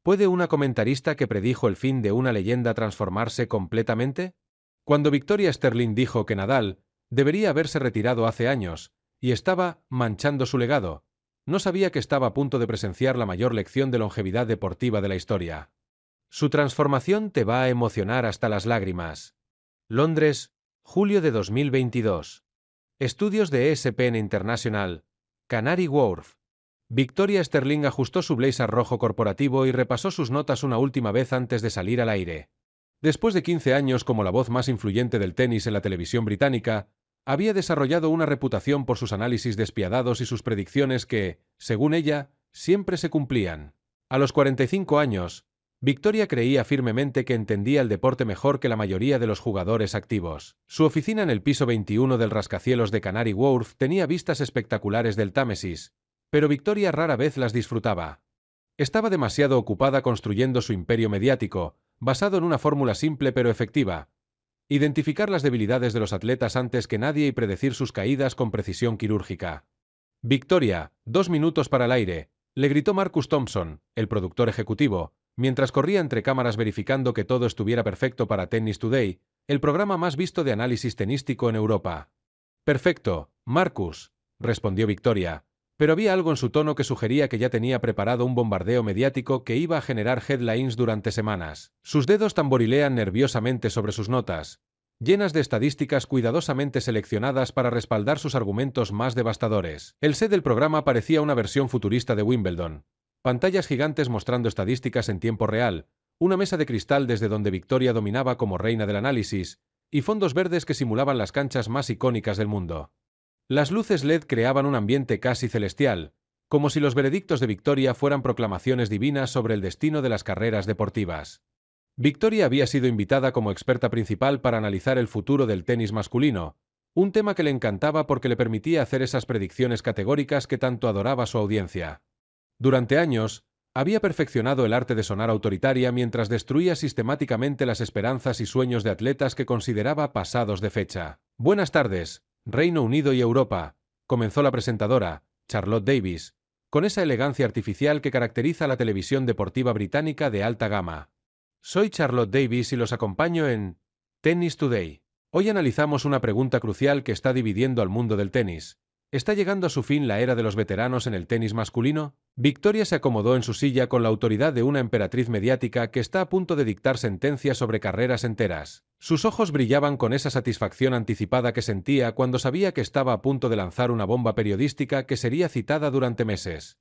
¿Puede una comentarista que predijo el fin de una leyenda transformarse completamente? Cuando Victoria Sterling dijo que Nadal debería haberse retirado hace años y estaba manchando su legado, no sabía que estaba a punto de presenciar la mayor lección de longevidad deportiva de la historia. Su transformación te va a emocionar hasta las lágrimas. Londres, julio de 2022. Estudios de ESPN International, Canary Wharf. Victoria Sterling ajustó su blazer rojo corporativo y repasó sus notas una última vez antes de salir al aire. Después de 15 años como la voz más influyente del tenis en la televisión británica, había desarrollado una reputación por sus análisis despiadados y sus predicciones que, según ella, siempre se cumplían. A los 45 años, Victoria creía firmemente que entendía el deporte mejor que la mayoría de los jugadores activos. Su oficina en el piso 21 del rascacielos de Canary Wharf tenía vistas espectaculares del Támesis, pero Victoria rara vez las disfrutaba. Estaba demasiado ocupada construyendo su imperio mediático, basado en una fórmula simple pero efectiva: identificar las debilidades de los atletas antes que nadie y predecir sus caídas con precisión quirúrgica. Victoria, 2 minutos para el aire, le gritó Marcus Thompson, el productor ejecutivo, mientras corría entre cámaras verificando que todo estuviera perfecto para Tennis Today, el programa más visto de análisis tenístico en Europa. Perfecto, Marcus, respondió Victoria, pero había algo en su tono que sugería que ya tenía preparado un bombardeo mediático que iba a generar headlines durante semanas. Sus dedos tamborilean nerviosamente sobre sus notas, llenas de estadísticas cuidadosamente seleccionadas para respaldar sus argumentos más devastadores. El set del programa parecía una versión futurista de Wimbledon. Pantallas gigantes mostrando estadísticas en tiempo real, una mesa de cristal desde donde Victoria dominaba como reina del análisis, y fondos verdes que simulaban las canchas más icónicas del mundo. Las luces LED creaban un ambiente casi celestial, como si los veredictos de Victoria fueran proclamaciones divinas sobre el destino de las carreras deportivas. Victoria había sido invitada como experta principal para analizar el futuro del tenis masculino, un tema que le encantaba porque le permitía hacer esas predicciones categóricas que tanto adoraba su audiencia. Durante años, había perfeccionado el arte de sonar autoritaria mientras destruía sistemáticamente las esperanzas y sueños de atletas que consideraba pasados de fecha. Buenas tardes, Reino Unido y Europa, comenzó la presentadora, Charlotte Davis, con esa elegancia artificial que caracteriza a la televisión deportiva británica de alta gama. Soy Charlotte Davis y los acompaño en Tennis Today. Hoy analizamos una pregunta crucial que está dividiendo al mundo del tenis. ¿Está llegando a su fin la era de los veteranos en el tenis masculino? Victoria se acomodó en su silla con la autoridad de una emperatriz mediática que está a punto de dictar sentencias sobre carreras enteras. Sus ojos brillaban con esa satisfacción anticipada que sentía cuando sabía que estaba a punto de lanzar una bomba periodística que sería citada durante meses.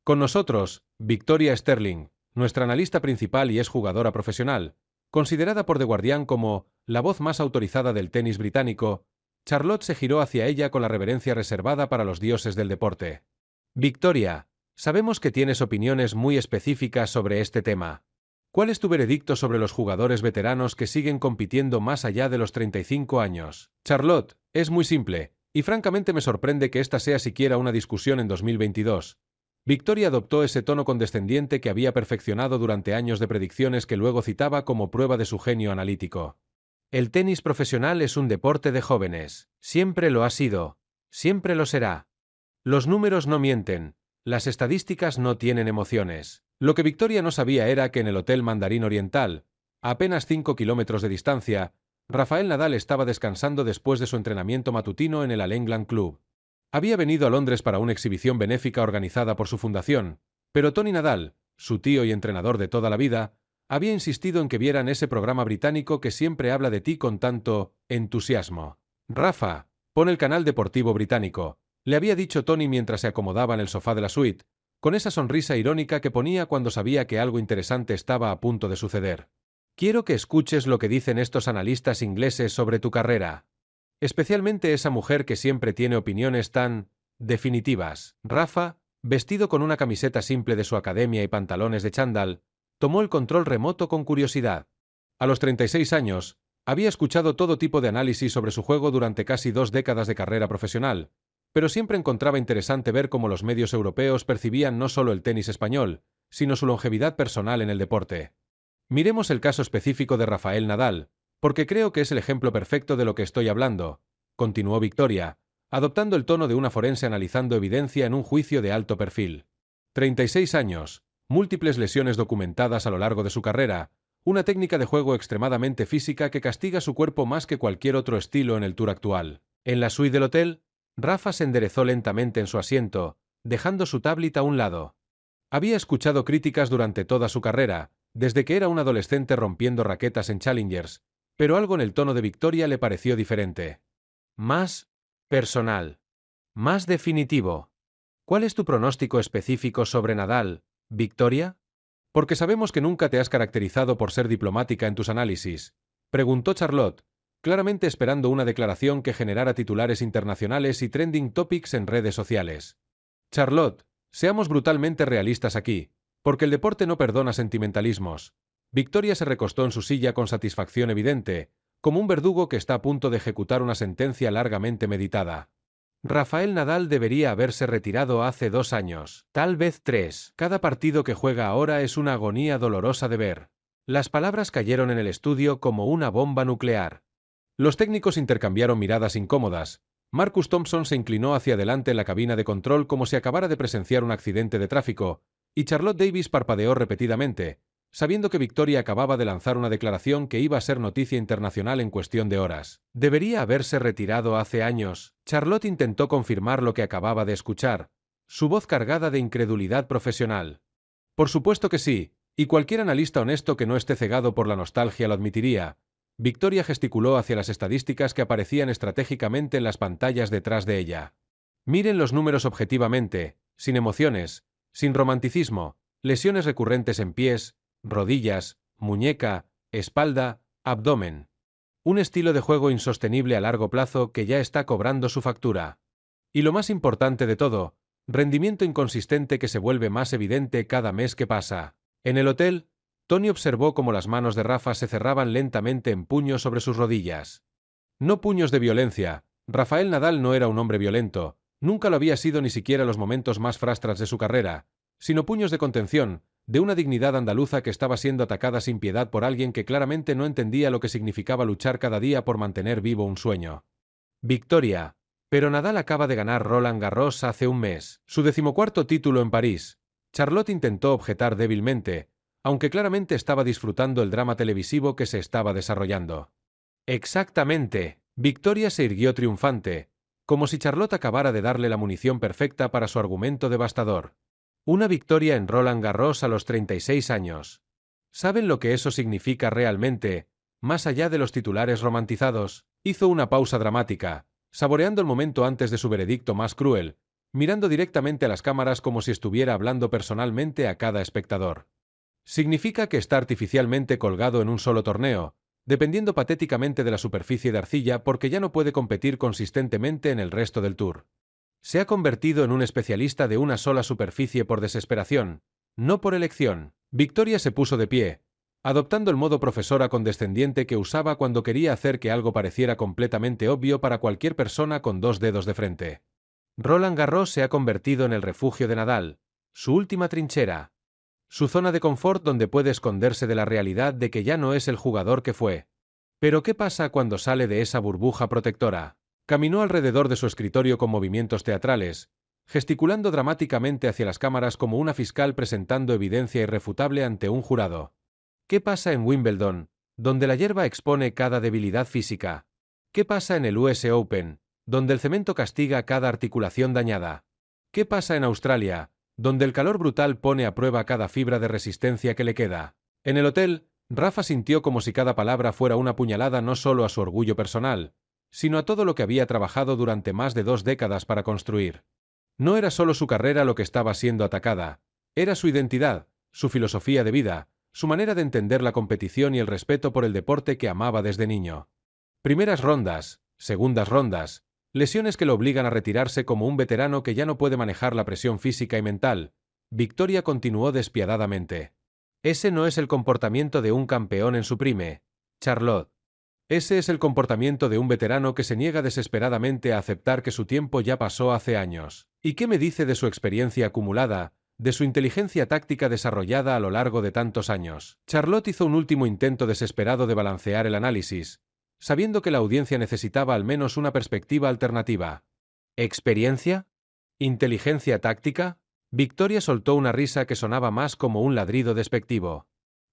Con nosotros, Victoria Sterling, nuestra analista principal y exjugadora profesional, considerada por The Guardian como la voz más autorizada del tenis británico. Charlotte se giró hacia ella con la reverencia reservada para los dioses del deporte. Victoria, sabemos que tienes opiniones muy específicas sobre este tema. ¿Cuál es tu veredicto sobre los jugadores veteranos que siguen compitiendo más allá de los 35 años? Charlotte, es muy simple, y francamente me sorprende que esta sea siquiera una discusión en 2022. Victoria adoptó ese tono condescendiente que había perfeccionado durante años de predicciones que luego citaba como prueba de su genio analítico. El tenis profesional es un deporte de jóvenes. Siempre lo ha sido. Siempre lo será. Los números no mienten. Las estadísticas no tienen emociones. Lo que Victoria no sabía era que en el Hotel Mandarín Oriental, a apenas 5 kilómetros de distancia, Rafael Nadal estaba descansando después de su entrenamiento matutino en el All England Club. Había venido a Londres para una exhibición benéfica organizada por su fundación, pero Tony Nadal, su tío y entrenador de toda la vida, había insistido en que vieran ese programa británico que siempre habla de ti con tanto entusiasmo. Rafa, pon el canal deportivo británico, le había dicho Tony mientras se acomodaba en el sofá de la suite, con esa sonrisa irónica que ponía cuando sabía que algo interesante estaba a punto de suceder. Quiero que escuches lo que dicen estos analistas ingleses sobre tu carrera. Especialmente esa mujer que siempre tiene opiniones tan definitivas. Rafa, vestido con una camiseta simple de su academia y pantalones de chándal, tomó el control remoto con curiosidad. A los 36 años, había escuchado todo tipo de análisis sobre su juego durante casi 2 décadas de carrera profesional, pero siempre encontraba interesante ver cómo los medios europeos percibían no solo el tenis español, sino su longevidad personal en el deporte. Miremos el caso específico de Rafael Nadal, porque creo que es el ejemplo perfecto de lo que estoy hablando, continuó Victoria, adoptando el tono de una forense analizando evidencia en un juicio de alto perfil. 36 años. múltiples lesiones documentadas a lo largo de su carrera, una técnica de juego extremadamente física que castiga su cuerpo más que cualquier otro estilo en el Tour actual. En la suite del hotel, Rafa se enderezó lentamente en su asiento, dejando su tablet a un lado. Había escuchado críticas durante toda su carrera, desde que era un adolescente rompiendo raquetas en Challengers, pero algo en el tono de Victoria le pareció diferente. Más personal. Más definitivo. ¿Cuál es tu pronóstico específico sobre Nadal, Victoria? Porque sabemos que nunca te has caracterizado por ser diplomática en tus análisis, preguntó Charlotte, claramente esperando una declaración que generara titulares internacionales y trending topics en redes sociales. Charlotte, seamos brutalmente realistas aquí, porque el deporte no perdona sentimentalismos. Victoria se recostó en su silla con satisfacción evidente, como un verdugo que está a punto de ejecutar una sentencia largamente meditada. Rafael Nadal debería haberse retirado hace 2 años, tal vez 3. Cada partido que juega ahora es una agonía dolorosa de ver. Las palabras cayeron en el estudio como una bomba nuclear. Los técnicos intercambiaron miradas incómodas. Marcus Thompson se inclinó hacia adelante en la cabina de control como si acabara de presenciar un accidente de tráfico, y Charlotte Davis parpadeó repetidamente, sabiendo que Victoria acababa de lanzar una declaración que iba a ser noticia internacional en cuestión de horas. Debería haberse retirado hace años. Charlotte intentó confirmar lo que acababa de escuchar, su voz cargada de incredulidad profesional. Por supuesto que sí, y cualquier analista honesto que no esté cegado por la nostalgia lo admitiría. Victoria gesticuló hacia las estadísticas que aparecían estratégicamente en las pantallas detrás de ella. Miren los números objetivamente, sin emociones, sin romanticismo, lesiones recurrentes en pies, rodillas, muñeca, espalda, abdomen. Un estilo de juego insostenible a largo plazo que ya está cobrando su factura. Y lo más importante de todo, rendimiento inconsistente que se vuelve más evidente cada mes que pasa. En el hotel, Tony observó cómo las manos de Rafa se cerraban lentamente en puños sobre sus rodillas. No puños de violencia. Rafael Nadal no era un hombre violento, nunca lo había sido ni siquiera en los momentos más frastras de su carrera, sino puños de contención, de una dignidad andaluza que estaba siendo atacada sin piedad por alguien que claramente no entendía lo que significaba luchar cada día por mantener vivo un sueño. Victoria. Pero Nadal acaba de ganar Roland Garros hace un mes, su 14º título en París. Charlotte intentó objetar débilmente, aunque claramente estaba disfrutando el drama televisivo que se estaba desarrollando. Exactamente. Victoria se irguió triunfante, como si Charlotte acabara de darle la munición perfecta para su argumento devastador. Una victoria en Roland Garros a los 36 años. ¿Saben lo que eso significa realmente, más allá de los titulares romantizados? Hizo una pausa dramática, saboreando el momento antes de su veredicto más cruel, mirando directamente a las cámaras como si estuviera hablando personalmente a cada espectador. Significa que está artificialmente colgado en un solo torneo, dependiendo patéticamente de la superficie de arcilla porque ya no puede competir consistentemente en el resto del Tour. Se ha convertido en un especialista de una sola superficie por desesperación, no por elección. Victoria se puso de pie, adoptando el modo profesora condescendiente que usaba cuando quería hacer que algo pareciera completamente obvio para cualquier persona con 2 dedos de frente. Roland Garros se ha convertido en el refugio de Nadal, su última trinchera, su zona de confort donde puede esconderse de la realidad de que ya no es el jugador que fue. Pero ¿qué pasa cuando sale de esa burbuja protectora? Caminó alrededor de su escritorio con movimientos teatrales, gesticulando dramáticamente hacia las cámaras como una fiscal presentando evidencia irrefutable ante un jurado. ¿Qué pasa en Wimbledon, donde la hierba expone cada debilidad física? ¿Qué pasa en el US Open, donde el cemento castiga cada articulación dañada? ¿Qué pasa en Australia, donde el calor brutal pone a prueba cada fibra de resistencia que le queda? En el hotel, Rafa sintió como si cada palabra fuera una puñalada no solo a su orgullo personal, sino a todo lo que había trabajado durante más de 2 décadas para construir. No era solo su carrera lo que estaba siendo atacada, era su identidad, su filosofía de vida, su manera de entender la competición y el respeto por el deporte que amaba desde niño. Primeras rondas, segundas rondas, lesiones que lo obligan a retirarse como un veterano que ya no puede manejar la presión física y mental. Victoria continuó despiadadamente. Ese no es el comportamiento de un campeón en su prime, Charlotte. Ese es el comportamiento de un veterano que se niega desesperadamente a aceptar que su tiempo ya pasó hace años. ¿Y qué me dice de su experiencia acumulada, de su inteligencia táctica desarrollada a lo largo de tantos años? Charlotte hizo un último intento desesperado de balancear el análisis, sabiendo que la audiencia necesitaba al menos una perspectiva alternativa. ¿Experiencia? ¿Inteligencia táctica? Victoria soltó una risa que sonaba más como un ladrido despectivo.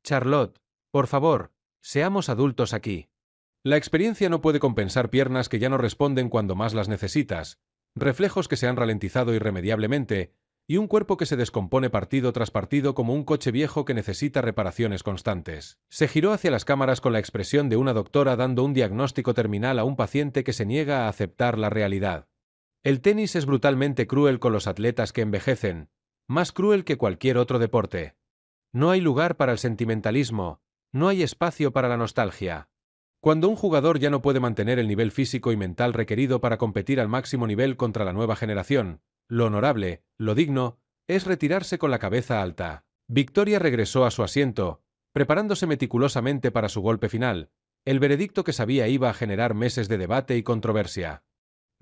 Charlotte, por favor, seamos adultos aquí. La experiencia no puede compensar piernas que ya no responden cuando más las necesitas, reflejos que se han ralentizado irremediablemente, y un cuerpo que se descompone partido tras partido como un coche viejo que necesita reparaciones constantes. Se giró hacia las cámaras con la expresión de una doctora dando un diagnóstico terminal a un paciente que se niega a aceptar la realidad. El tenis es brutalmente cruel con los atletas que envejecen, más cruel que cualquier otro deporte. No hay lugar para el sentimentalismo, no hay espacio para la nostalgia. Cuando un jugador ya no puede mantener el nivel físico y mental requerido para competir al máximo nivel contra la nueva generación, lo honorable, lo digno, es retirarse con la cabeza alta. Victoria regresó a su asiento, preparándose meticulosamente para su golpe final, el veredicto que sabía iba a generar meses de debate y controversia.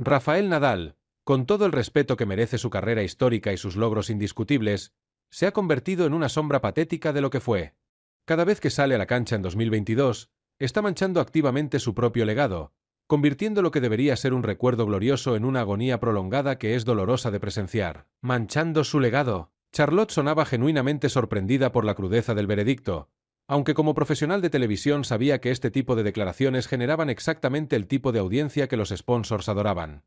Rafael Nadal, con todo el respeto que merece su carrera histórica y sus logros indiscutibles, se ha convertido en una sombra patética de lo que fue. Cada vez que sale a la cancha en 2022, está manchando activamente su propio legado, convirtiendo lo que debería ser un recuerdo glorioso en una agonía prolongada que es dolorosa de presenciar. Manchando su legado. Charlotte sonaba genuinamente sorprendida por la crudeza del veredicto, aunque como profesional de televisión sabía que este tipo de declaraciones generaban exactamente el tipo de audiencia que los sponsors adoraban.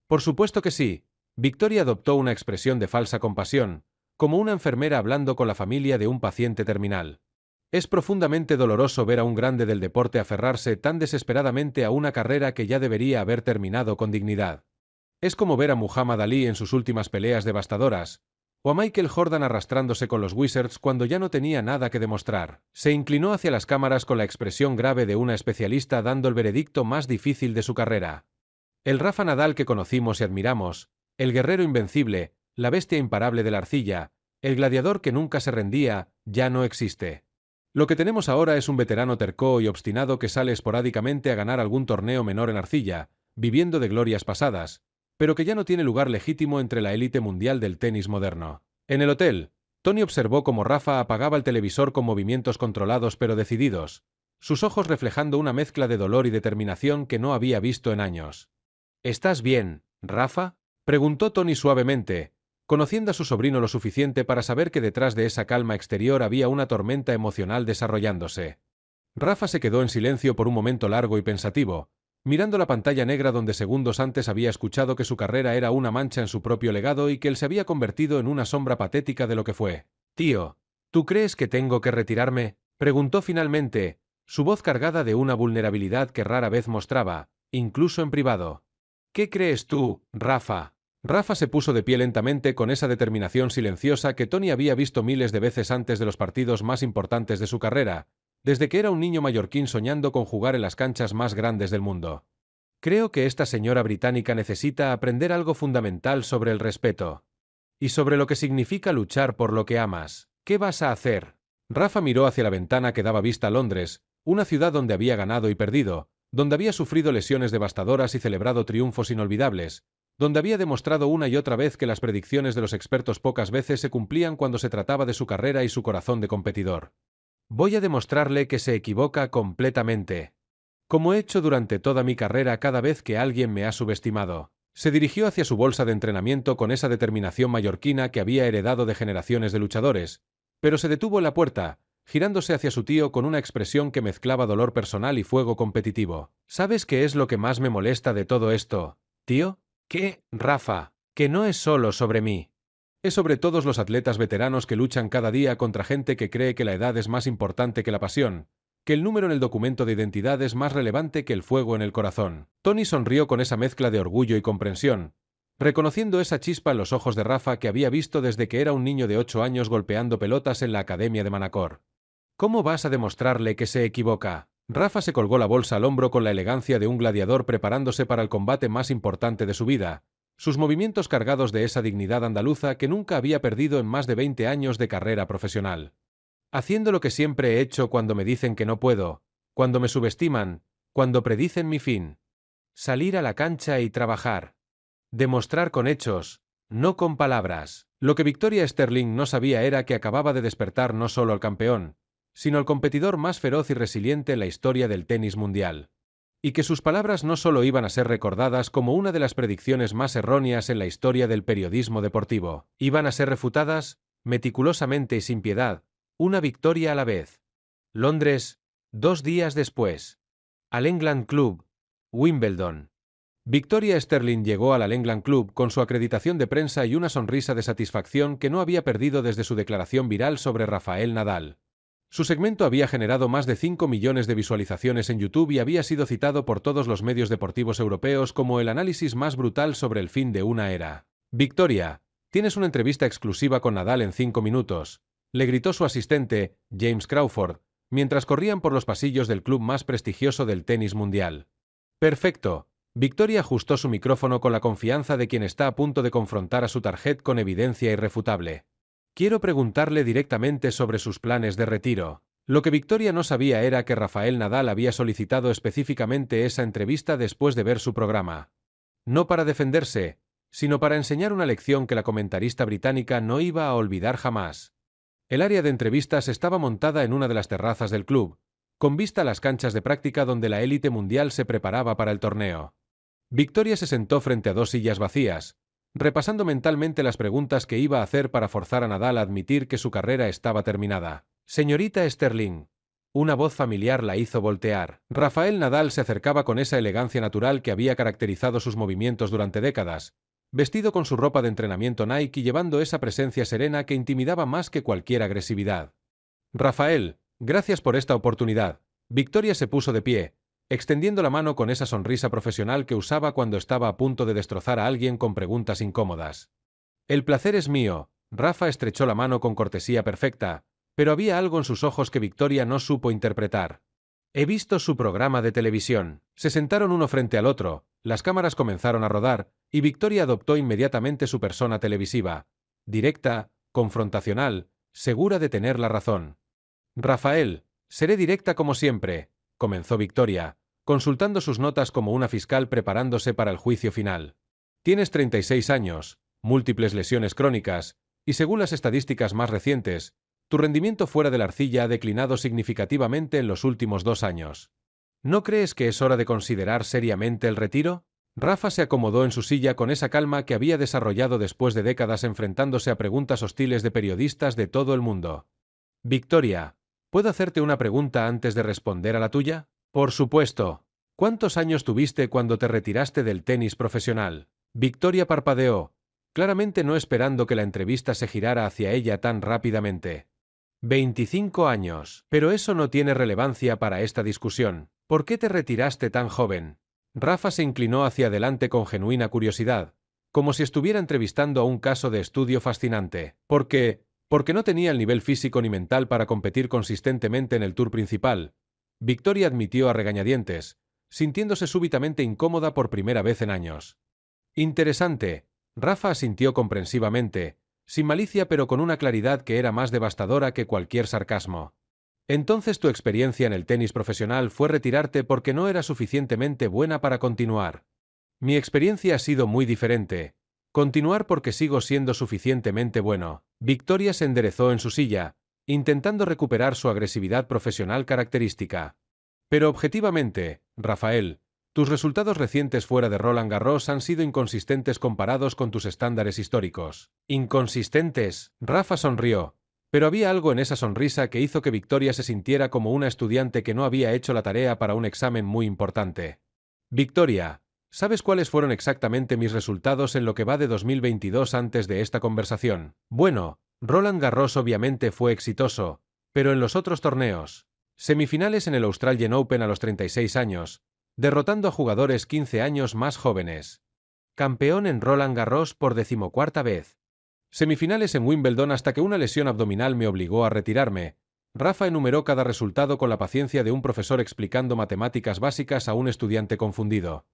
Por supuesto que sí, Victoria adoptó una expresión de falsa compasión, como una enfermera hablando con la familia de un paciente terminal. Es profundamente doloroso ver a un grande del deporte aferrarse tan desesperadamente a una carrera que ya debería haber terminado con dignidad. Es como ver a Muhammad Ali en sus últimas peleas devastadoras, o a Michael Jordan arrastrándose con los Wizards cuando ya no tenía nada que demostrar. Se inclinó hacia las cámaras con la expresión grave de una especialista dando el veredicto más difícil de su carrera. El Rafa Nadal que conocimos y admiramos, el guerrero invencible, la bestia imparable de la arcilla, el gladiador que nunca se rendía, ya no existe. Lo que tenemos ahora es un veterano terco y obstinado que sale esporádicamente a ganar algún torneo menor en arcilla, viviendo de glorias pasadas, pero que ya no tiene lugar legítimo entre la élite mundial del tenis moderno. En el hotel, Tony observó cómo Rafa apagaba el televisor con movimientos controlados pero decididos, sus ojos reflejando una mezcla de dolor y determinación que no había visto en años. ¿Estás bien, Rafa?, preguntó Tony suavemente, conociendo a su sobrino lo suficiente para saber que detrás de esa calma exterior había una tormenta emocional desarrollándose. Rafa se quedó en silencio por un momento largo y pensativo, mirando la pantalla negra donde segundos antes había escuchado que su carrera era una mancha en su propio legado y que él se había convertido en una sombra patética de lo que fue. «Tío, ¿tú crees que tengo que retirarme?», preguntó finalmente, su voz cargada de una vulnerabilidad que rara vez mostraba, incluso en privado. «¿Qué crees tú, Rafa?». Rafa se puso de pie lentamente con esa determinación silenciosa que Tony había visto miles de veces antes de los partidos más importantes de su carrera, desde que era un niño mallorquín soñando con jugar en las canchas más grandes del mundo. «Creo que esta señora británica necesita aprender algo fundamental sobre el respeto. Y sobre lo que significa luchar por lo que amas. ¿Qué vas a hacer?». Rafa miró hacia la ventana que daba vista a Londres, una ciudad donde había ganado y perdido, donde había sufrido lesiones devastadoras y celebrado triunfos inolvidables, donde había demostrado una y otra vez que las predicciones de los expertos pocas veces se cumplían cuando se trataba de su carrera y su corazón de competidor. «Voy a demostrarle que se equivoca completamente. Como he hecho durante toda mi carrera cada vez que alguien me ha subestimado». Se dirigió hacia su bolsa de entrenamiento con esa determinación mallorquina que había heredado de generaciones de luchadores, pero se detuvo en la puerta, girándose hacia su tío con una expresión que mezclaba dolor personal y fuego competitivo. «¿Sabes qué es lo que más me molesta de todo esto, tío? ¿Qué, Rafa? Que no es solo sobre mí. Es sobre todos los atletas veteranos que luchan cada día contra gente que cree que la edad es más importante que la pasión, que el número en el documento de identidad es más relevante que el fuego en el corazón». Tony sonrió con esa mezcla de orgullo y comprensión, reconociendo esa chispa en los ojos de Rafa que había visto desde que era un niño de 8 años golpeando pelotas en la academia de Manacor. «¿Cómo vas a demostrarle que se equivoca?». Rafa se colgó la bolsa al hombro con la elegancia de un gladiador preparándose para el combate más importante de su vida, sus movimientos cargados de esa dignidad andaluza que nunca había perdido en más de 20 años de carrera profesional. «Haciendo lo que siempre he hecho cuando me dicen que no puedo, cuando me subestiman, cuando predicen mi fin. Salir a la cancha y trabajar. Demostrar con hechos, no con palabras». Lo que Victoria Sterling no sabía era que acababa de despertar no solo al campeón, sino al competidor más feroz y resiliente en la historia del tenis mundial. y que sus palabras no solo iban a ser recordadas como una de las predicciones más erróneas en la historia del periodismo deportivo, iban a ser refutadas, meticulosamente y sin piedad, una victoria a la vez. Londres, 2 días después. Al England Club, Wimbledon. Victoria Sterling llegó al All England Club con su acreditación de prensa y una sonrisa de satisfacción que no había perdido desde su declaración viral sobre Rafael Nadal. Su segmento había generado más de 5 millones de visualizaciones en YouTube y había sido citado por todos los medios deportivos europeos como el análisis más brutal sobre el fin de una era. Victoria, tienes una entrevista exclusiva con Nadal en 5 minutos, le gritó su asistente, James Crawford, mientras corrían por los pasillos del club más prestigioso del tenis mundial. Perfecto. Victoria ajustó su micrófono con la confianza de quien está a punto de confrontar a su target con evidencia irrefutable. Quiero preguntarle directamente sobre sus planes de retiro. Lo que Victoria no sabía era que Rafael Nadal había solicitado específicamente esa entrevista después de ver su programa. No para defenderse, sino para enseñar una lección que la comentarista británica no iba a olvidar jamás. El área de entrevistas estaba montada en una de las terrazas del club, con vista a las canchas de práctica donde la élite mundial se preparaba para el torneo. Victoria se sentó frente a 2 sillas vacías, repasando mentalmente las preguntas que iba a hacer para forzar a Nadal a admitir que su carrera estaba terminada. Señorita Sterling. Una voz familiar la hizo voltear. Rafael Nadal se acercaba con esa elegancia natural que había caracterizado sus movimientos durante décadas, vestido con su ropa de entrenamiento Nike y llevando esa presencia serena que intimidaba más que cualquier agresividad. Rafael, gracias por esta oportunidad. Victoria se puso de pie, extendiendo la mano con esa sonrisa profesional que usaba cuando estaba a punto de destrozar a alguien con preguntas incómodas. El placer es mío. Rafa estrechó la mano con cortesía perfecta, pero había algo en sus ojos que Victoria no supo interpretar. He visto su programa de televisión. Se sentaron uno frente al otro, las cámaras comenzaron a rodar, y Victoria adoptó inmediatamente su persona televisiva, directa, confrontacional, segura de tener la razón. Rafael, seré directa como siempre, comenzó Victoria, consultando sus notas como una fiscal preparándose para el juicio final. Tienes 36 años, múltiples lesiones crónicas, y según las estadísticas más recientes, tu rendimiento fuera de la arcilla ha declinado significativamente en los últimos 2 años. ¿No crees que es hora de considerar seriamente el retiro? Rafa se acomodó en su silla con esa calma que había desarrollado después de décadas enfrentándose a preguntas hostiles de periodistas de todo el mundo. Victoria, ¿puedo hacerte una pregunta antes de responder a la tuya? Por supuesto. ¿Cuántos años tuviste cuando te retiraste del tenis profesional? Victoria parpadeó, claramente no esperando que la entrevista se girara hacia ella tan rápidamente. 25 años. Pero eso no tiene relevancia para esta discusión. ¿Por qué te retiraste tan joven? Rafa se inclinó hacia adelante con genuina curiosidad, como si estuviera entrevistando a un caso de estudio fascinante. Porque no tenía el nivel físico ni mental para competir consistentemente en el Tour principal. Victoria admitió a regañadientes, sintiéndose súbitamente incómoda por primera vez en años. Interesante. Rafa asintió comprensivamente, sin malicia pero con una claridad que era más devastadora que cualquier sarcasmo. Entonces tu experiencia en el tenis profesional fue retirarte porque no era suficientemente buena para continuar. Mi experiencia ha sido muy diferente. Continuar porque sigo siendo suficientemente bueno. Victoria se enderezó en su silla, intentando recuperar su agresividad profesional característica. Pero objetivamente, Rafael, tus resultados recientes fuera de Roland Garros han sido inconsistentes comparados con tus estándares históricos. ¿Inconsistentes? Rafa sonrió, pero había algo en esa sonrisa que hizo que Victoria se sintiera como una estudiante que no había hecho la tarea para un examen muy importante. Victoria, ¿sabes cuáles fueron exactamente mis resultados en lo que va de 2022 antes de esta conversación? Bueno, Roland Garros obviamente fue exitoso, pero en los otros torneos, semifinales en el Australian Open a los 36 años, derrotando a jugadores 15 años más jóvenes. Campeón en Roland Garros por 14ª vez. Semifinales en Wimbledon hasta que una lesión abdominal me obligó a retirarme. Rafa enumeró cada resultado con la paciencia de un profesor explicando matemáticas básicas a un estudiante confundido.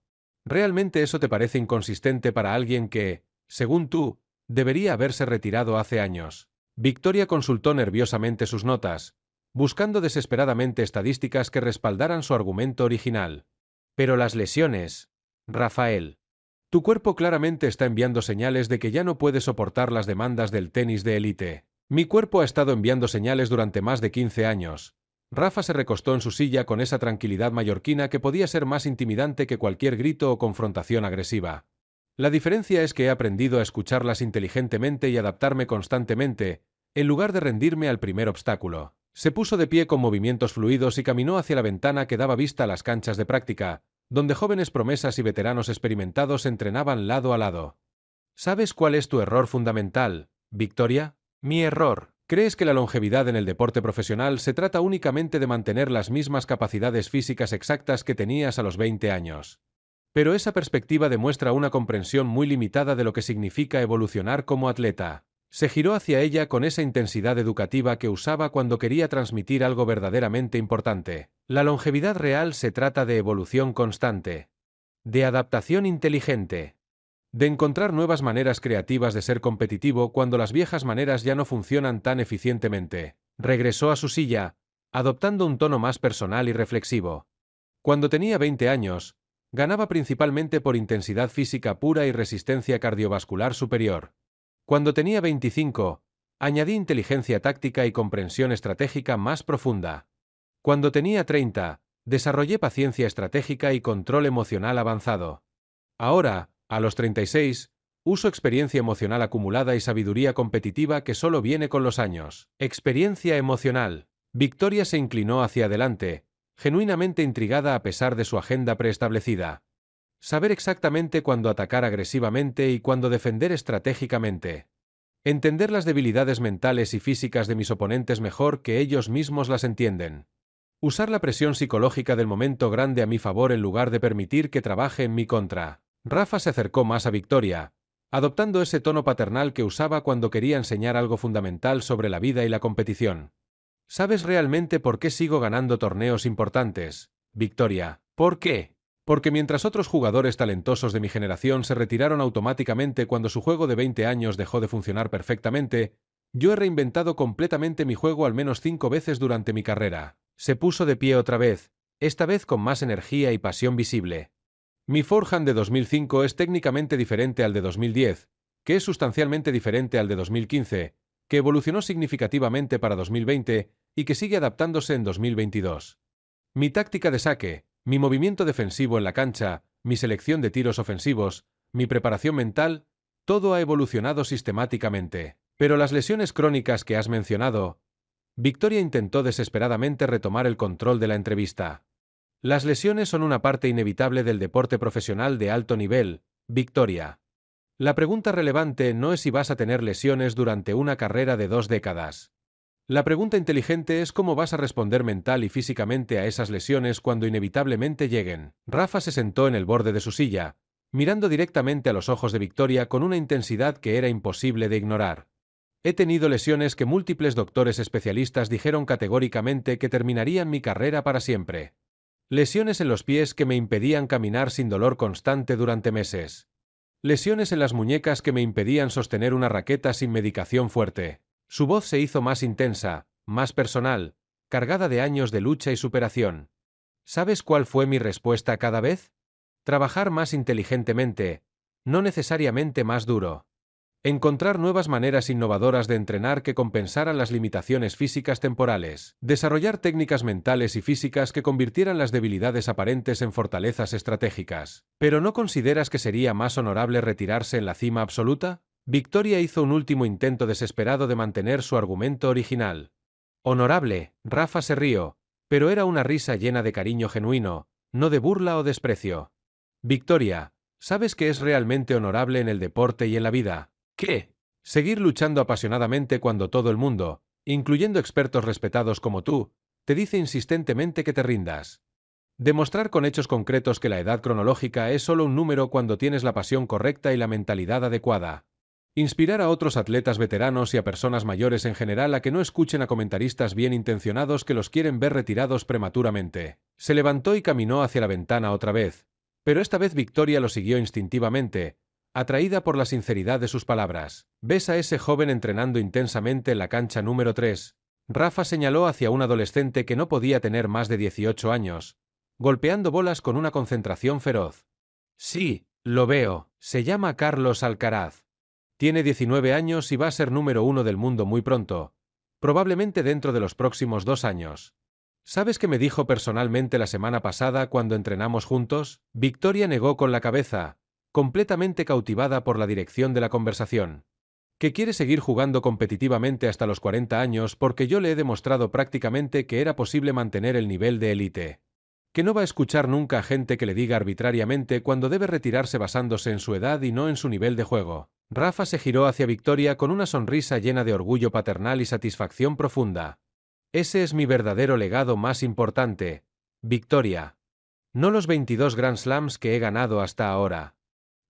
¿Realmente eso te parece inconsistente para alguien que, según tú, debería haberse retirado hace años? Victoria consultó nerviosamente sus notas, buscando desesperadamente estadísticas que respaldaran su argumento original. Pero las lesiones, Rafael. Tu cuerpo claramente está enviando señales de que ya no puede soportar las demandas del tenis de élite. Mi cuerpo ha estado enviando señales durante más de 15 años. Rafa se recostó en su silla con esa tranquilidad mallorquina que podía ser más intimidante que cualquier grito o confrontación agresiva. La diferencia es que he aprendido a escucharlas inteligentemente y adaptarme constantemente, en lugar de rendirme al primer obstáculo. Se puso de pie con movimientos fluidos y caminó hacia la ventana que daba vista a las canchas de práctica, donde jóvenes promesas y veteranos experimentados entrenaban lado a lado. ¿Sabes cuál es tu error fundamental, Victoria? Mi error. ¿Crees que la longevidad en el deporte profesional se trata únicamente de mantener las mismas capacidades físicas exactas que tenías a los 20 años? Pero esa perspectiva demuestra una comprensión muy limitada de lo que significa evolucionar como atleta. Se giró hacia ella con esa intensidad educativa que usaba cuando quería transmitir algo verdaderamente importante. La longevidad real se trata de evolución constante, de adaptación inteligente, de encontrar nuevas maneras creativas de ser competitivo cuando las viejas maneras ya no funcionan tan eficientemente. Regresó a su silla, adoptando un tono más personal y reflexivo. Cuando tenía 20 años, ganaba principalmente por intensidad física pura y resistencia cardiovascular superior. Cuando tenía 25, añadí inteligencia táctica y comprensión estratégica más profunda. Cuando tenía 30, desarrollé paciencia estratégica y control emocional avanzado. Ahora, a los 36, uso experiencia emocional acumulada y sabiduría competitiva que solo viene con los años. Experiencia emocional. Victoria se inclinó hacia adelante, genuinamente intrigada a pesar de su agenda preestablecida. Saber exactamente cuándo atacar agresivamente y cuándo defender estratégicamente. Entender las debilidades mentales y físicas de mis oponentes mejor que ellos mismos las entienden. Usar la presión psicológica del momento grande a mi favor en lugar de permitir que trabaje en mi contra. Rafa se acercó más a Victoria, adoptando ese tono paternal que usaba cuando quería enseñar algo fundamental sobre la vida y la competición. ¿Sabes realmente por qué sigo ganando torneos importantes, Victoria? ¿Por qué? Porque mientras otros jugadores talentosos de mi generación se retiraron automáticamente cuando su juego de 20 años dejó de funcionar perfectamente, yo he reinventado completamente mi juego al menos 5 veces durante mi carrera. Se puso de pie otra vez, esta vez con más energía y pasión visible. Mi forehand de 2005 es técnicamente diferente al de 2010, que es sustancialmente diferente al de 2015, que evolucionó significativamente para 2020 y que sigue adaptándose en 2022. Mi táctica de saque, mi movimiento defensivo en la cancha, mi selección de tiros ofensivos, mi preparación mental, todo ha evolucionado sistemáticamente. Pero las lesiones crónicas que has mencionado... Victoria intentó desesperadamente retomar el control de la entrevista. Las lesiones son una parte inevitable del deporte profesional de alto nivel, Victoria. La pregunta relevante no es si vas a tener lesiones durante una carrera de 2 décadas. La pregunta inteligente es cómo vas a responder mental y físicamente a esas lesiones cuando inevitablemente lleguen. Rafa se sentó en el borde de su silla, mirando directamente a los ojos de Victoria con una intensidad que era imposible de ignorar. He tenido lesiones que múltiples doctores especialistas dijeron categóricamente que terminarían mi carrera para siempre. Lesiones en los pies que me impedían caminar sin dolor constante durante meses. Lesiones en las muñecas que me impedían sostener una raqueta sin medicación fuerte. Su voz se hizo más intensa, más personal, cargada de años de lucha y superación. ¿Sabes cuál fue mi respuesta cada vez? Trabajar más inteligentemente, no necesariamente más duro. Encontrar nuevas maneras innovadoras de entrenar que compensaran las limitaciones físicas temporales. Desarrollar técnicas mentales y físicas que convirtieran las debilidades aparentes en fortalezas estratégicas. ¿Pero no consideras que sería más honorable retirarse en la cima absoluta? Victoria hizo un último intento desesperado de mantener su argumento original. Honorable, Rafa se rió, pero era una risa llena de cariño genuino, no de burla o desprecio. Victoria, ¿sabes qué es realmente honorable en el deporte y en la vida? ¿Qué? Seguir luchando apasionadamente cuando todo el mundo, incluyendo expertos respetados como tú, te dice insistentemente que te rindas. Demostrar con hechos concretos que la edad cronológica es solo un número cuando tienes la pasión correcta y la mentalidad adecuada. Inspirar a otros atletas veteranos y a personas mayores en general a que no escuchen a comentaristas bien intencionados que los quieren ver retirados prematuramente. Se levantó y caminó hacia la ventana otra vez, pero esta vez Victoria lo siguió instintivamente, atraída por la sinceridad de sus palabras. ¿Ves a ese joven entrenando intensamente en la cancha número 3? Rafa señaló hacia un adolescente que no podía tener más de 18 años, golpeando bolas con una concentración feroz. Sí, lo veo. Se llama Carlos Alcaraz. Tiene 19 años y va a ser número 1 del mundo muy pronto, probablemente dentro de los próximos 2 años. ¿Sabes qué me dijo personalmente la semana pasada cuando entrenamos juntos? Victoria negó con la cabeza, completamente cautivada por la dirección de la conversación. Que quiere seguir jugando competitivamente hasta los 40 años porque yo le he demostrado prácticamente que era posible mantener el nivel de élite. Que no va a escuchar nunca a gente que le diga arbitrariamente cuando debe retirarse basándose en su edad y no en su nivel de juego. Rafa se giró hacia Victoria con una sonrisa llena de orgullo paternal y satisfacción profunda. Ese es mi verdadero legado más importante, Victoria. No los 22 Grand Slams que he ganado hasta ahora.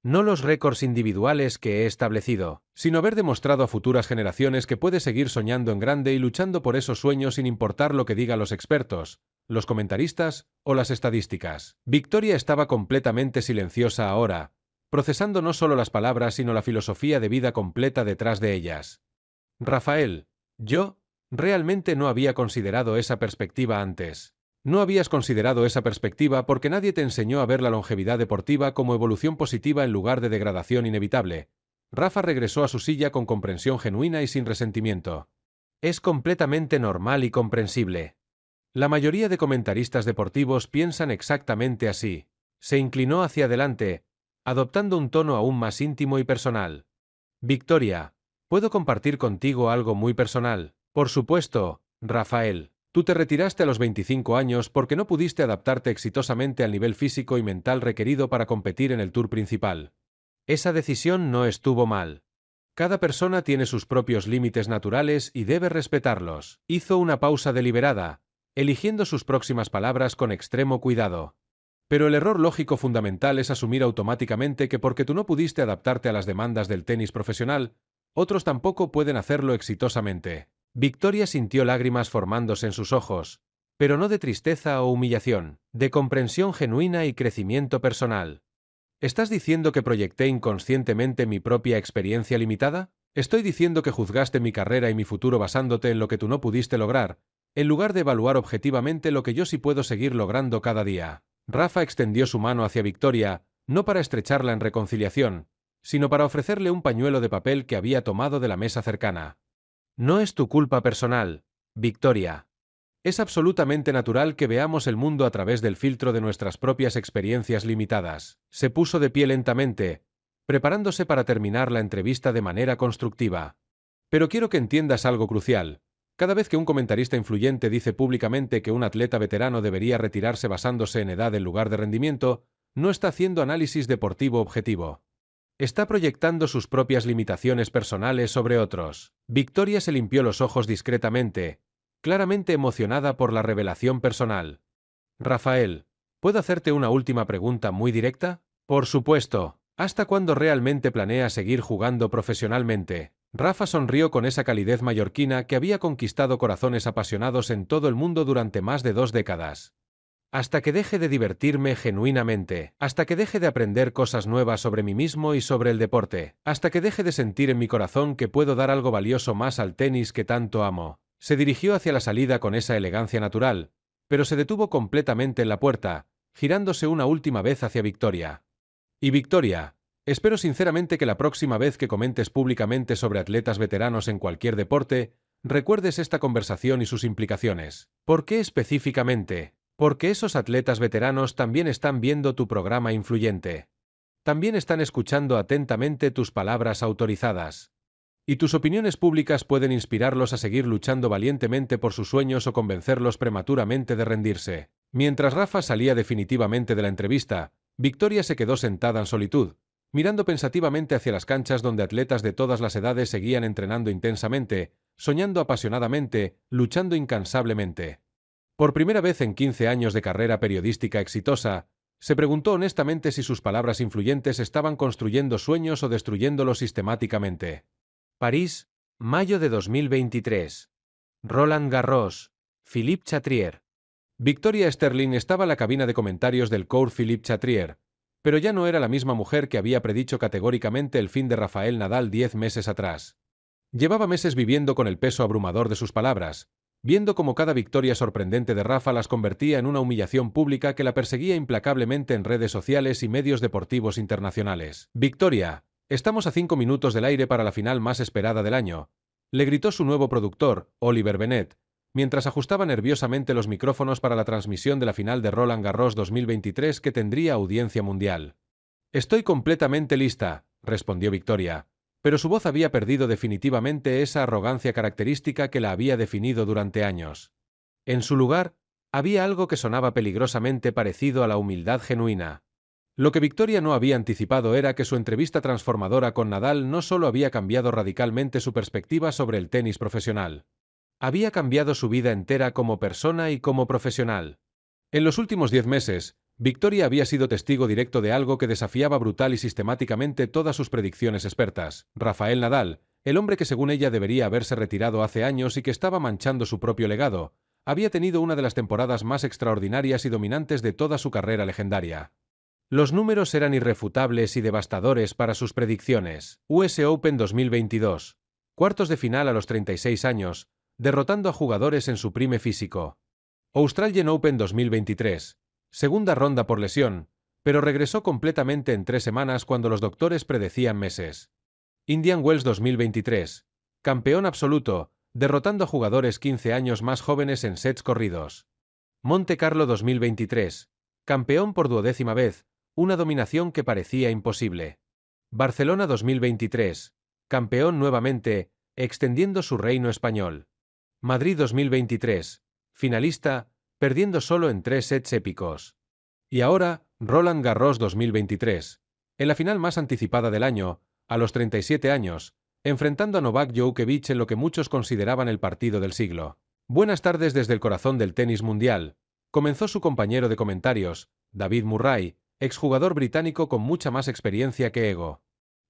No los récords individuales que he establecido, sino haber demostrado a futuras generaciones que puede seguir soñando en grande y luchando por esos sueños sin importar lo que digan los expertos, los comentaristas o las estadísticas. Victoria estaba completamente silenciosa ahora, procesando no solo las palabras sino la filosofía de vida completa detrás de ellas. Rafael, yo realmente no había considerado esa perspectiva antes. No habías considerado esa perspectiva porque nadie te enseñó a ver la longevidad deportiva como evolución positiva en lugar de degradación inevitable. Rafa regresó a su silla con comprensión genuina y sin resentimiento. Es completamente normal y comprensible. La mayoría de comentaristas deportivos piensan exactamente así. Se inclinó hacia adelante, adoptando un tono aún más íntimo y personal. Victoria, ¿puedo compartir contigo algo muy personal? Por supuesto, Rafael. Tú te retiraste a los 25 años porque no pudiste adaptarte exitosamente al nivel físico y mental requerido para competir en el Tour principal. Esa decisión no estuvo mal. Cada persona tiene sus propios límites naturales y debe respetarlos. Hizo una pausa deliberada, eligiendo sus próximas palabras con extremo cuidado. Pero el error lógico fundamental es asumir automáticamente que porque tú no pudiste adaptarte a las demandas del tenis profesional, otros tampoco pueden hacerlo exitosamente. Victoria sintió lágrimas formándose en sus ojos, pero no de tristeza o humillación, de comprensión genuina y crecimiento personal. ¿Estás diciendo que proyecté inconscientemente mi propia experiencia limitada? Estoy diciendo que juzgaste mi carrera y mi futuro basándote en lo que tú no pudiste lograr, en lugar de evaluar objetivamente lo que yo sí puedo seguir logrando cada día. Rafa extendió su mano hacia Victoria, no para estrecharla en reconciliación, sino para ofrecerle un pañuelo de papel que había tomado de la mesa cercana. No es tu culpa personal, Victoria. Es absolutamente natural que veamos el mundo a través del filtro de nuestras propias experiencias limitadas. Se puso de pie lentamente, preparándose para terminar la entrevista de manera constructiva. Pero quiero que entiendas algo crucial. Cada vez que un comentarista influyente dice públicamente que un atleta veterano debería retirarse basándose en edad en lugar de rendimiento, no está haciendo análisis deportivo objetivo. Está proyectando sus propias limitaciones personales sobre otros. Victoria se limpió los ojos discretamente, claramente emocionada por la revelación personal. Rafael, ¿puedo hacerte una última pregunta muy directa? Por supuesto. ¿Hasta cuándo realmente planea seguir jugando profesionalmente? Rafa sonrió con esa calidez mallorquina que había conquistado corazones apasionados en todo el mundo durante más de 2 décadas. Hasta que deje de divertirme genuinamente, hasta que deje de aprender cosas nuevas sobre mí mismo y sobre el deporte, hasta que deje de sentir en mi corazón que puedo dar algo valioso más al tenis que tanto amo. Se dirigió hacia la salida con esa elegancia natural, pero se detuvo completamente en la puerta, girándose una última vez hacia Victoria. Y Victoria, espero sinceramente que la próxima vez que comentes públicamente sobre atletas veteranos en cualquier deporte, recuerdes esta conversación y sus implicaciones. ¿Por qué específicamente? Porque esos atletas veteranos también están viendo tu programa influyente. También están escuchando atentamente tus palabras autorizadas. Y tus opiniones públicas pueden inspirarlos a seguir luchando valientemente por sus sueños o convencerlos prematuramente de rendirse. Mientras Rafa salía definitivamente de la entrevista, Victoria se quedó sentada en solitud, mirando pensativamente hacia las canchas donde atletas de todas las edades seguían entrenando intensamente, soñando apasionadamente, luchando incansablemente. Por primera vez en 15 años de carrera periodística exitosa, se preguntó honestamente si sus palabras influyentes estaban construyendo sueños o destruyéndolos sistemáticamente. París, mayo de 2023. Roland Garros, Philippe Chatrier. Victoria Sterling estaba en la cabina de comentarios del coach Philippe Chatrier, pero ya no era la misma mujer que había predicho categóricamente el fin de Rafael Nadal 10 meses atrás. Llevaba meses viviendo con el peso abrumador de sus palabras, viendo cómo cada victoria sorprendente de Rafa las convertía en una humillación pública que la perseguía implacablemente en redes sociales y medios deportivos internacionales. Victoria, estamos a 5 minutos del aire para la final más esperada del año, le gritó su nuevo productor, Oliver Bennett, mientras ajustaba nerviosamente los micrófonos para la transmisión de la final de Roland Garros 2023 que tendría audiencia mundial. «Estoy completamente lista», respondió Victoria, pero su voz había perdido definitivamente esa arrogancia característica que la había definido durante años. En su lugar, había algo que sonaba peligrosamente parecido a la humildad genuina. Lo que Victoria no había anticipado era que su entrevista transformadora con Nadal no solo había cambiado radicalmente su perspectiva sobre el tenis profesional. Había cambiado su vida entera como persona y como profesional. En los últimos 10 meses, Victoria había sido testigo directo de algo que desafiaba brutal y sistemáticamente todas sus predicciones expertas. Rafael Nadal, el hombre que según ella debería haberse retirado hace años y que estaba manchando su propio legado, había tenido una de las temporadas más extraordinarias y dominantes de toda su carrera legendaria. Los números eran irrefutables y devastadores para sus predicciones. US Open 2022. Cuartos de final a los 36 años, derrotando a jugadores en su prime físico. Australian Open 2023. Segunda ronda por lesión, pero regresó completamente en 3 semanas cuando los doctores predecían meses. Indian Wells 2023. Campeón absoluto, derrotando a jugadores 15 años más jóvenes en sets corridos. Monte Carlo 2023. Campeón por 12ª vez, una dominación que parecía imposible. Barcelona 2023. Campeón nuevamente, extendiendo su reino español. Madrid 2023. Finalista, perdiendo solo en 3 sets épicos. Y ahora, Roland Garros 2023. En la final más anticipada del año, a los 37 años, enfrentando a Novak Djokovic en lo que muchos consideraban el partido del siglo. Buenas tardes desde el corazón del tenis mundial, comenzó su compañero de comentarios, David Murray, exjugador británico con mucha más experiencia que ego.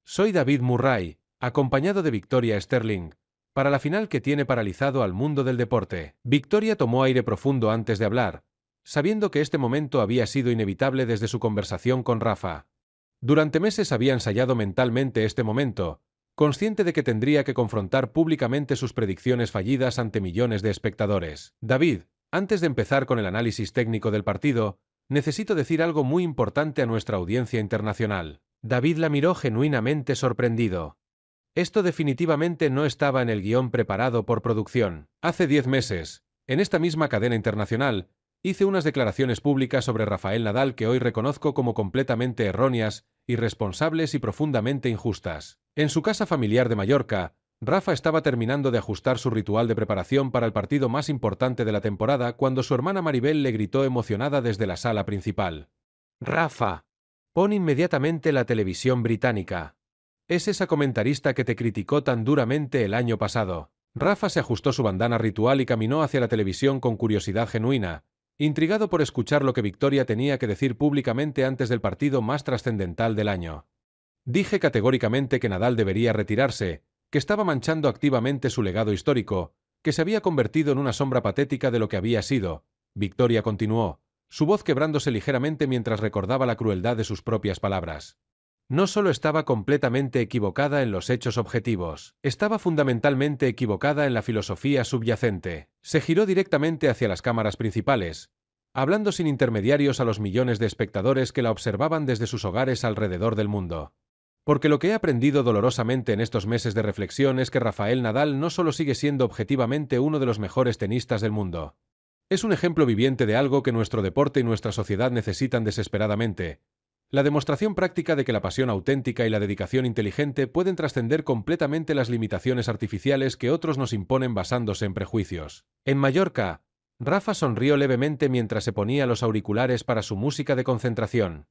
Soy David Murray, acompañado de Victoria Sterling, para la final que tiene paralizado al mundo del deporte. Victoria tomó aire profundo antes de hablar, sabiendo que este momento había sido inevitable desde su conversación con Rafa. Durante meses había ensayado mentalmente este momento, consciente de que tendría que confrontar públicamente sus predicciones fallidas ante millones de espectadores. David, antes de empezar con el análisis técnico del partido, necesito decir algo muy importante a nuestra audiencia internacional. David la miró genuinamente sorprendido. Esto definitivamente no estaba en el guión preparado por producción. Hace 10 meses, en esta misma cadena internacional, hice unas declaraciones públicas sobre Rafael Nadal que hoy reconozco como completamente erróneas, irresponsables y profundamente injustas. En su casa familiar de Mallorca, Rafa estaba terminando de ajustar su ritual de preparación para el partido más importante de la temporada cuando su hermana Maribel le gritó emocionada desde la sala principal. «Rafa, pon inmediatamente la televisión británica. Es esa comentarista que te criticó tan duramente el año pasado». Rafa se ajustó su bandana ritual y caminó hacia la televisión con curiosidad genuina, intrigado por escuchar lo que Victoria tenía que decir públicamente antes del partido más trascendental del año. «Dije categóricamente que Nadal debería retirarse, que estaba manchando activamente su legado histórico, que se había convertido en una sombra patética de lo que había sido», Victoria continuó, su voz quebrándose ligeramente mientras recordaba la crueldad de sus propias palabras. No solo estaba completamente equivocada en los hechos objetivos, estaba fundamentalmente equivocada en la filosofía subyacente. Se giró directamente hacia las cámaras principales, hablando sin intermediarios a los millones de espectadores que la observaban desde sus hogares alrededor del mundo. Porque lo que he aprendido dolorosamente en estos meses de reflexión es que Rafael Nadal no solo sigue siendo objetivamente uno de los mejores tenistas del mundo. Es un ejemplo viviente de algo que nuestro deporte y nuestra sociedad necesitan desesperadamente: la demostración práctica de que la pasión auténtica y la dedicación inteligente pueden trascender completamente las limitaciones artificiales que otros nos imponen basándose en prejuicios. En Mallorca, Rafa sonrió levemente mientras se ponía los auriculares para su música de concentración.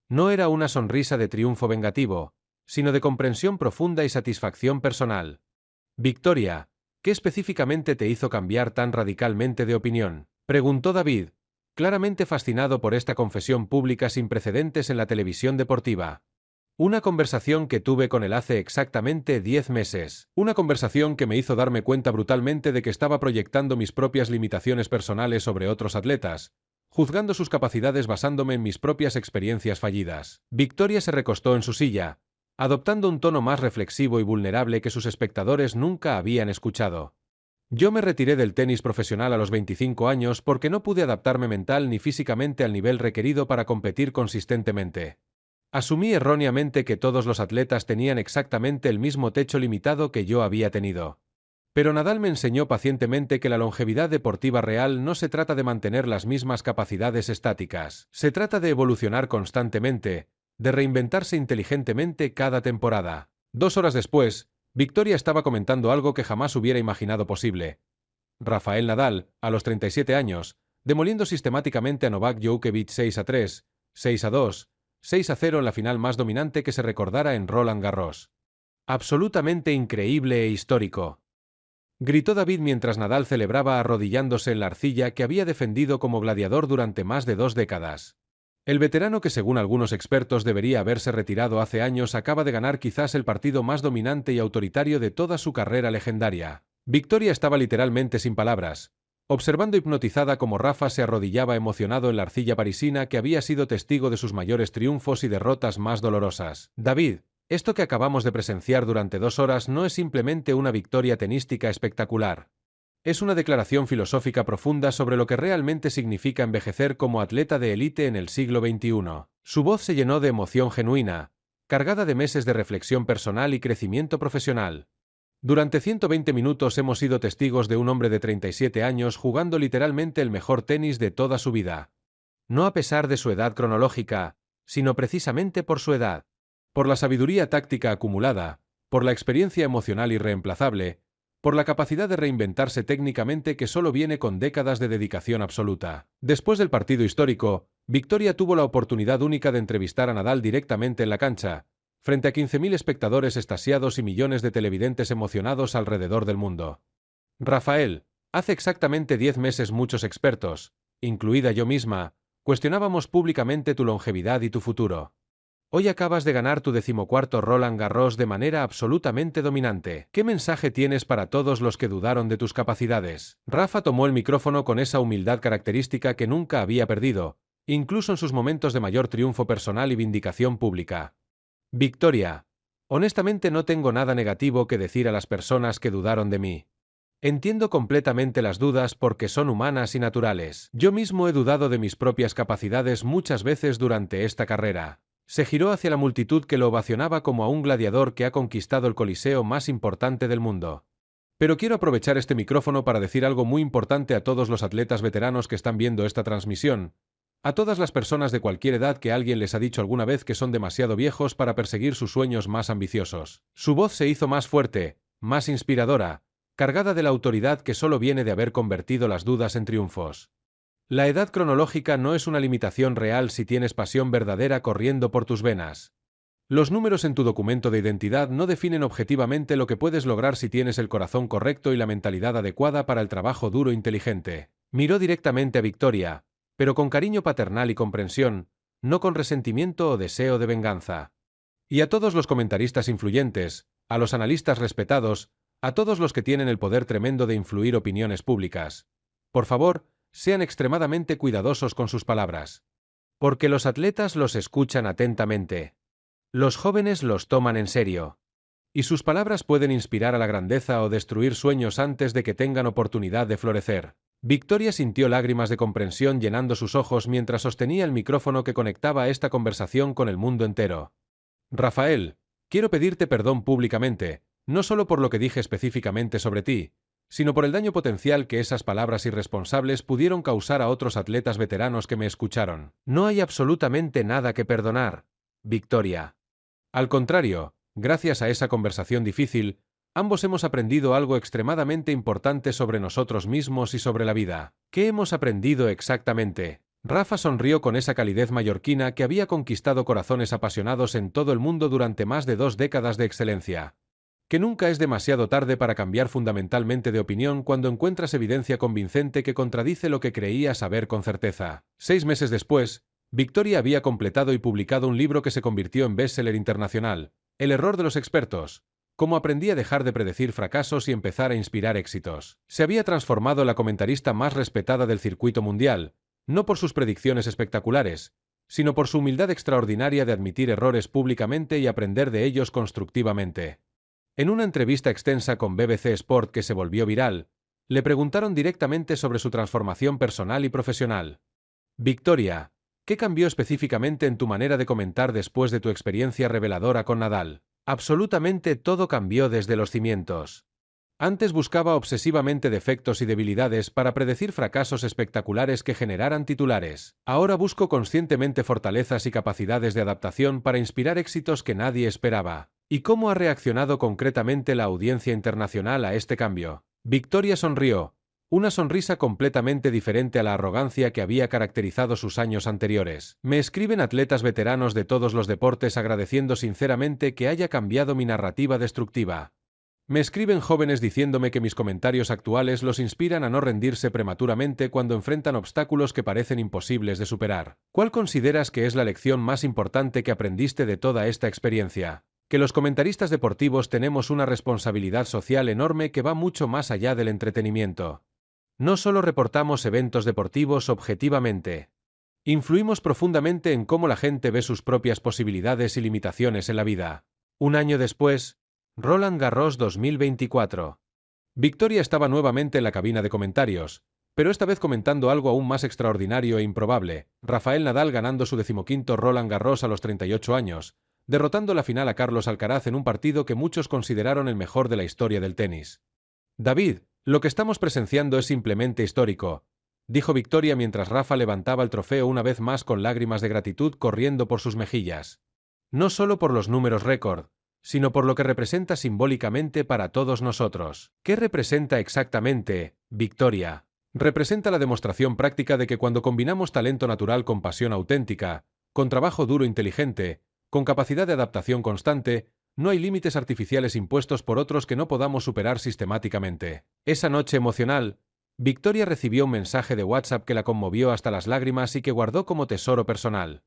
No era una sonrisa de triunfo vengativo, sino de comprensión profunda y satisfacción personal. «Victoria, ¿qué específicamente te hizo cambiar tan radicalmente de opinión?», preguntó David, claramente fascinado por esta confesión pública sin precedentes en la televisión deportiva. «Una conversación que tuve con él hace exactamente 10 meses. Una conversación que me hizo darme cuenta brutalmente de que estaba proyectando mis propias limitaciones personales sobre otros atletas, juzgando sus capacidades basándome en mis propias experiencias fallidas». Victoria se recostó en su silla, adoptando un tono más reflexivo y vulnerable que sus espectadores nunca habían escuchado. «Yo me retiré del tenis profesional a los 25 años porque no pude adaptarme mental ni físicamente al nivel requerido para competir consistentemente. Asumí erróneamente que todos los atletas tenían exactamente el mismo techo limitado que yo había tenido. Pero Nadal me enseñó pacientemente que la longevidad deportiva real no se trata de mantener las mismas capacidades estáticas. Se trata de evolucionar constantemente, de reinventarse inteligentemente cada temporada. 2 horas después, Victoria estaba comentando algo que jamás hubiera imaginado posible. Rafael Nadal, a los 37 años, demoliendo sistemáticamente a Novak Djokovic 6-3, 6-2, 6-0 en la final más dominante que se recordara en Roland Garros. Absolutamente increíble e histórico, gritó David mientras Nadal celebraba arrodillándose en la arcilla que había defendido como gladiador durante más de 2 décadas. El veterano que según algunos expertos debería haberse retirado hace años acaba de ganar quizás el partido más dominante y autoritario de toda su carrera legendaria. Victoria estaba literalmente sin palabras, observando hipnotizada como Rafa se arrodillaba emocionado en la arcilla parisina que había sido testigo de sus mayores triunfos y derrotas más dolorosas. David, esto que acabamos de presenciar durante 2 horas no es simplemente una victoria tenística espectacular. Es una declaración filosófica profunda sobre lo que realmente significa envejecer como atleta de élite en el siglo XXI. Su voz se llenó de emoción genuina, cargada de meses de reflexión personal y crecimiento profesional. Durante 120 minutos hemos sido testigos de un hombre de 37 años jugando literalmente el mejor tenis de toda su vida. No a pesar de su edad cronológica, sino precisamente por su edad. Por la sabiduría táctica acumulada, por la experiencia emocional irreemplazable, por la capacidad de reinventarse técnicamente que solo viene con décadas de dedicación absoluta. Después del partido histórico, Victoria tuvo la oportunidad única de entrevistar a Nadal directamente en la cancha, frente a 15.000 espectadores extasiados y millones de televidentes emocionados alrededor del mundo. Rafael, hace exactamente 10 meses muchos expertos, incluida yo misma, cuestionábamos públicamente tu longevidad y tu futuro. Hoy acabas de ganar tu 14º Roland Garros de manera absolutamente dominante. ¿Qué mensaje tienes para todos los que dudaron de tus capacidades? Rafa tomó el micrófono con esa humildad característica que nunca había perdido, incluso en sus momentos de mayor triunfo personal y vindicación pública. Victoria, honestamente no tengo nada negativo que decir a las personas que dudaron de mí. Entiendo completamente las dudas porque son humanas y naturales. Yo mismo he dudado de mis propias capacidades muchas veces durante esta carrera. Se giró hacia la multitud que lo ovacionaba como a un gladiador que ha conquistado el coliseo más importante del mundo. Pero quiero aprovechar este micrófono para decir algo muy importante a todos los atletas veteranos que están viendo esta transmisión, a todas las personas de cualquier edad que alguien les ha dicho alguna vez que son demasiado viejos para perseguir sus sueños más ambiciosos. Su voz se hizo más fuerte, más inspiradora, cargada de la autoridad que solo viene de haber convertido las dudas en triunfos. La edad cronológica no es una limitación real si tienes pasión verdadera corriendo por tus venas. Los números en tu documento de identidad no definen objetivamente lo que puedes lograr si tienes el corazón correcto y la mentalidad adecuada para el trabajo duro e inteligente. Miró directamente a Victoria, pero con cariño paternal y comprensión, no con resentimiento o deseo de venganza. Y a todos los comentaristas influyentes, a los analistas respetados, a todos los que tienen el poder tremendo de influir opiniones públicas. Por favor, sean extremadamente cuidadosos con sus palabras. Porque los atletas los escuchan atentamente. Los jóvenes los toman en serio. Y sus palabras pueden inspirar a la grandeza o destruir sueños antes de que tengan oportunidad de florecer. Victoria sintió lágrimas de comprensión llenando sus ojos mientras sostenía el micrófono que conectaba esta conversación con el mundo entero. Rafael, quiero pedirte perdón públicamente, no solo por lo que dije específicamente sobre ti, sino por el daño potencial que esas palabras irresponsables pudieron causar a otros atletas veteranos que me escucharon. No hay absolutamente nada que perdonar, Victoria. Al contrario, gracias a esa conversación difícil, ambos hemos aprendido algo extremadamente importante sobre nosotros mismos y sobre la vida. ¿Qué hemos aprendido exactamente? Rafa sonrió con esa calidez mallorquina que había conquistado corazones apasionados en todo el mundo durante más de 2 décadas de excelencia. Que nunca es demasiado tarde para cambiar fundamentalmente de opinión cuando encuentras evidencia convincente que contradice lo que creías saber con certeza. 6 meses después, Victoria había completado y publicado un libro que se convirtió en bestseller internacional, El error de los expertos, cómo aprendí a dejar de predecir fracasos y empezar a inspirar éxitos. Se había transformado en la comentarista más respetada del circuito mundial, no por sus predicciones espectaculares, sino por su humildad extraordinaria de admitir errores públicamente y aprender de ellos constructivamente. En una entrevista extensa con BBC Sport que se volvió viral, le preguntaron directamente sobre su transformación personal y profesional. Victoria, ¿qué cambió específicamente en tu manera de comentar después de tu experiencia reveladora con Nadal? Absolutamente todo cambió desde los cimientos. Antes buscaba obsesivamente defectos y debilidades para predecir fracasos espectaculares que generaran titulares. Ahora busco conscientemente fortalezas y capacidades de adaptación para inspirar éxitos que nadie esperaba. ¿Y cómo ha reaccionado concretamente la audiencia internacional a este cambio? Victoria sonrió, una sonrisa completamente diferente a la arrogancia que había caracterizado sus años anteriores. Me escriben atletas veteranos de todos los deportes agradeciendo sinceramente que haya cambiado mi narrativa destructiva. Me escriben jóvenes diciéndome que mis comentarios actuales los inspiran a no rendirse prematuramente cuando enfrentan obstáculos que parecen imposibles de superar. ¿Cuál consideras que es la lección más importante que aprendiste de toda esta experiencia? Que los comentaristas deportivos tenemos una responsabilidad social enorme que va mucho más allá del entretenimiento. No solo reportamos eventos deportivos objetivamente. Influimos profundamente en cómo la gente ve sus propias posibilidades y limitaciones en la vida. Un año después, Roland Garros 2024. Victoria estaba nuevamente en la cabina de comentarios, pero esta vez comentando algo aún más extraordinario e improbable: Rafael Nadal ganando su 15º Roland Garros a los 38 años, derrotando la final a Carlos Alcaraz en un partido que muchos consideraron el mejor de la historia del tenis. David, lo que estamos presenciando es simplemente histórico, dijo Victoria mientras Rafa levantaba el trofeo una vez más con lágrimas de gratitud corriendo por sus mejillas. No solo por los números récord, sino por lo que representa simbólicamente para todos nosotros. ¿Qué representa exactamente, Victoria? Representa la demostración práctica de que cuando combinamos talento natural con pasión auténtica, con trabajo duro inteligente, con capacidad de adaptación constante, no hay límites artificiales impuestos por otros que no podamos superar sistemáticamente. Esa noche emocional, Victoria recibió un mensaje de WhatsApp que la conmovió hasta las lágrimas y que guardó como tesoro personal.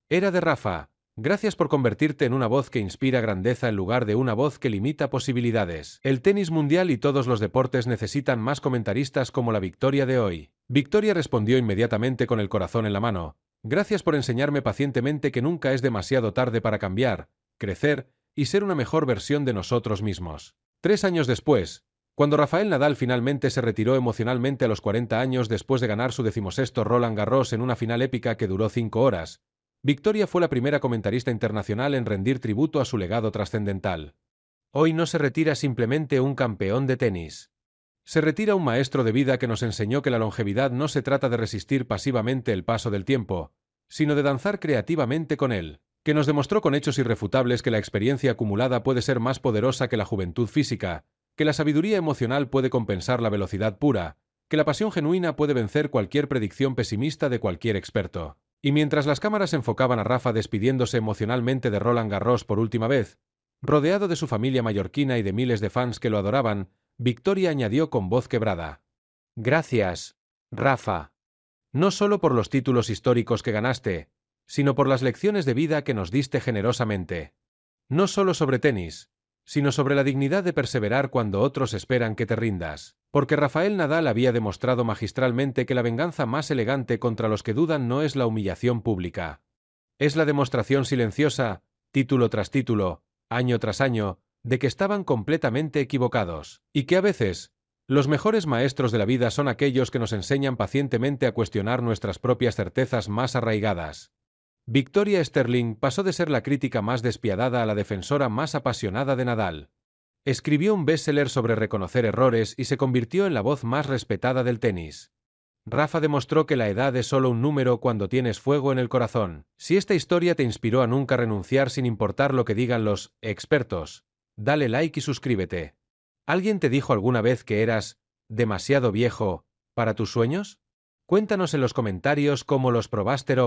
Era de Rafa: gracias por convertirte en una voz que inspira grandeza en lugar de una voz que limita posibilidades. El tenis mundial y todos los deportes necesitan más comentaristas como la Victoria de hoy. Victoria respondió inmediatamente con el corazón en la mano: gracias por enseñarme pacientemente que nunca es demasiado tarde para cambiar, crecer y ser una mejor versión de nosotros mismos. 3 años después, cuando Rafael Nadal finalmente se retiró emocionalmente a los 40 años después de ganar su 16º Roland Garros en una final épica que duró 5 horas, Victoria fue la primera comentarista internacional en rendir tributo a su legado trascendental. Hoy no se retira simplemente un campeón de tenis. Se retira un maestro de vida que nos enseñó que la longevidad no se trata de resistir pasivamente el paso del tiempo, sino de danzar creativamente con él, que nos demostró con hechos irrefutables que la experiencia acumulada puede ser más poderosa que la juventud física, que la sabiduría emocional puede compensar la velocidad pura, que la pasión genuina puede vencer cualquier predicción pesimista de cualquier experto. Y mientras las cámaras enfocaban a Rafa despidiéndose emocionalmente de Roland Garros por última vez, rodeado de su familia mallorquina y de miles de fans que lo adoraban, Victoria añadió con voz quebrada: gracias, Rafa. No solo por los títulos históricos que ganaste, sino por las lecciones de vida que nos diste generosamente. No solo sobre tenis, sino sobre la dignidad de perseverar cuando otros esperan que te rindas. Porque Rafael Nadal había demostrado magistralmente que la venganza más elegante contra los que dudan no es la humillación pública. Es la demostración silenciosa, título tras título, año tras año, de que estaban completamente equivocados, y que a veces, los mejores maestros de la vida son aquellos que nos enseñan pacientemente a cuestionar nuestras propias certezas más arraigadas. Victoria Sterling pasó de ser la crítica más despiadada a la defensora más apasionada de Nadal. Escribió un bestseller sobre reconocer errores y se convirtió en la voz más respetada del tenis. Rafa demostró que la edad es solo un número cuando tienes fuego en el corazón. Si esta historia te inspiró a nunca renunciar sin importar lo que digan los expertos, dale like y suscríbete. ¿Alguien te dijo alguna vez que eras demasiado viejo para tus sueños? Cuéntanos en los comentarios cómo los probaste.